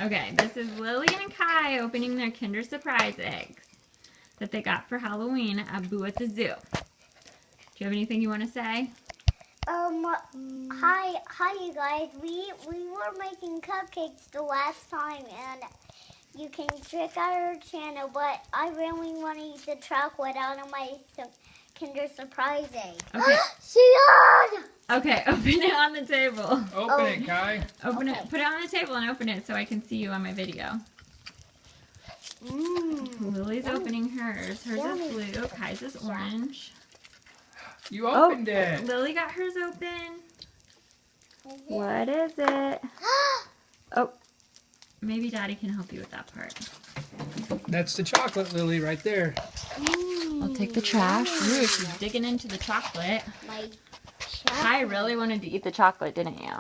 Okay, this is Lily and Kai opening their Kinder Surprise eggs that they got for Halloween at Boo at the Zoo. Do you have anything you want to say? Hi you guys. We were making cupcakes the last time, and you can check out our channel, but I really want to eat the chocolate out of my Kinder Surprise egg. Okay. Sean! Okay, open it on the table. Open it, Kai. Open it. Put it on the table and open it so I can see you on my video. Lily's opening hers. Hers is blue. Kai's is orange. You opened it. Lily got hers open. What is it? Oh, maybe Daddy can help you with that part. That's the chocolate, Lily, right there. I'll take the trash. Ooh, she's digging into the chocolate. Kai really wanted to eat the chocolate, didn't you?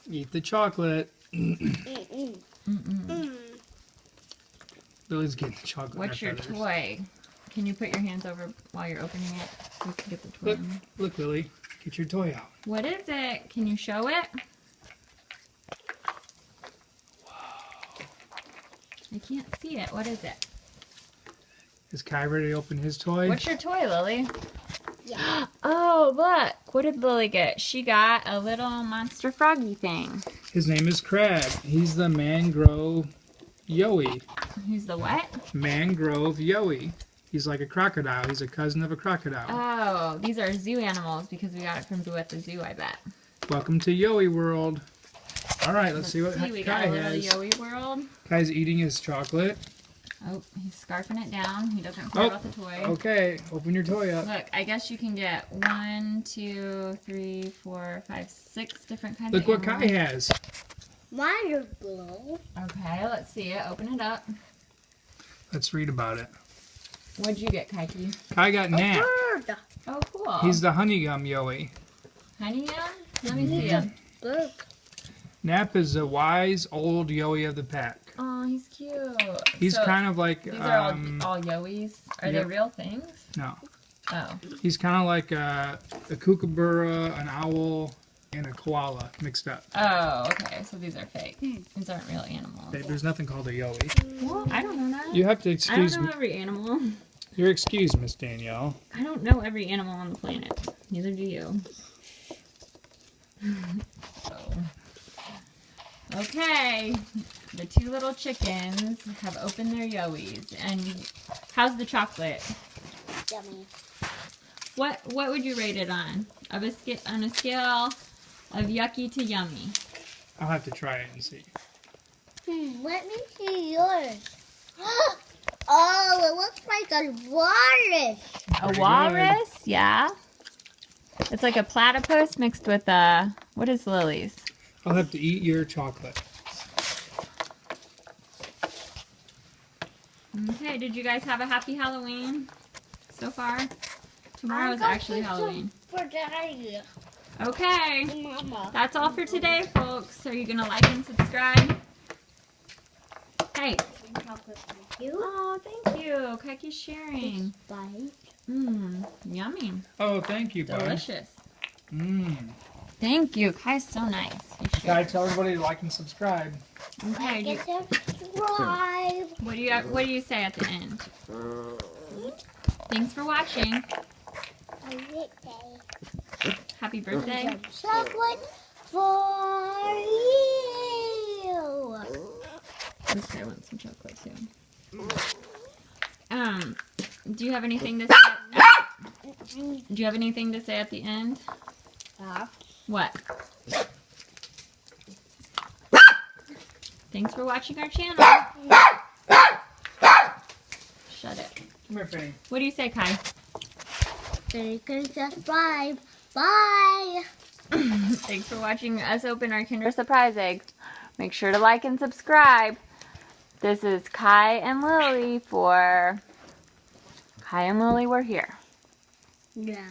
Eat the chocolate. Lily's getting the chocolate. What's your toy? Can you put your hands over while you're opening it? We can get the toy. Look, Lily. Get your toy out. What is it? Can you show it? Whoa. I can't see it. What is it? Is Kai ready to open his toy? What's your toy, Lily? Yeah. Oh, look. What did Lily get? She got a little monster froggy thing. His name is Crab. He's the mangrove yowie. He's the what? Mangrove yowie. He's like a crocodile. He's a cousin of a crocodile. Oh, these are zoo animals because we got it from Boo at the Zoo, I bet. Welcome to Yowie World. All right, let's see what We Kai got a little has. Yowie World. Kai's eating his chocolate. Oh, he's scarfing it down. He doesn't care about the toy. Okay, open your toy up. Look, I guess you can get 1, 2, 3, 4, 5, 6 different kinds Look of what animals. Kai has. Mine is blue. Okay, let's see it. Open it up. Let's read about it. What'd you get, Kaiki? Kai got Nap. Bird. Oh, cool. He's the honey gum yowie. Honey yum? Let me see him. Look. Nap is a wise old yowie of the pack. Oh, he's cute. He's So, kind of like These are all yowies. Are yep. they real things? No. Oh. He's kind of like a kookaburra, an owl, and a koala mixed up. Oh, okay. So these are fake. These aren't real animals. There's nothing called a yowie. Well, I don't know that. You have to I excuse don't me. know every animal. You're excused, Miss Danielle. I don't know every animal on the planet. Neither do you. So. Okay. The two little chickens have opened their yowies. And how's the chocolate? Yummy. What would you rate it on? On a scale of yucky to yummy. I'll have to try it and see. Let me see yours. Oh, it looks like a walrus. A Pretty walrus? Yeah. It's like a platypus mixed with what is Lily's? I'll have to eat your chocolate. Okay, did you guys have a happy Halloween so far? Tomorrow is actually Halloween. For Daddy. Okay, Mama. that's all for today, folks. Are you going to like and subscribe? Hey. Oh, thank you. Kaiki's sharing. Bye. Mmm, yummy. Oh, thank you, bud. Delicious. Mmm. Thank you. Kai's so nice. You should. Kai, tell everybody to like and subscribe. Okay. Like and subscribe. What do you say at the end? Thanks for watching. Happy birthday. Chocolate for you. This guy wants some chocolate too. Do you have anything to say? Do you have anything to say at the end? What? Thanks for watching our channel. Shut it. Come here, Fanny. What do you say, Kai? Like and subscribe. Bye. Thanks for watching us open our Kinder Surprise eggs. Make sure to like and subscribe. This is Kai and Lily for Kai and Lily We're Here. Yeah.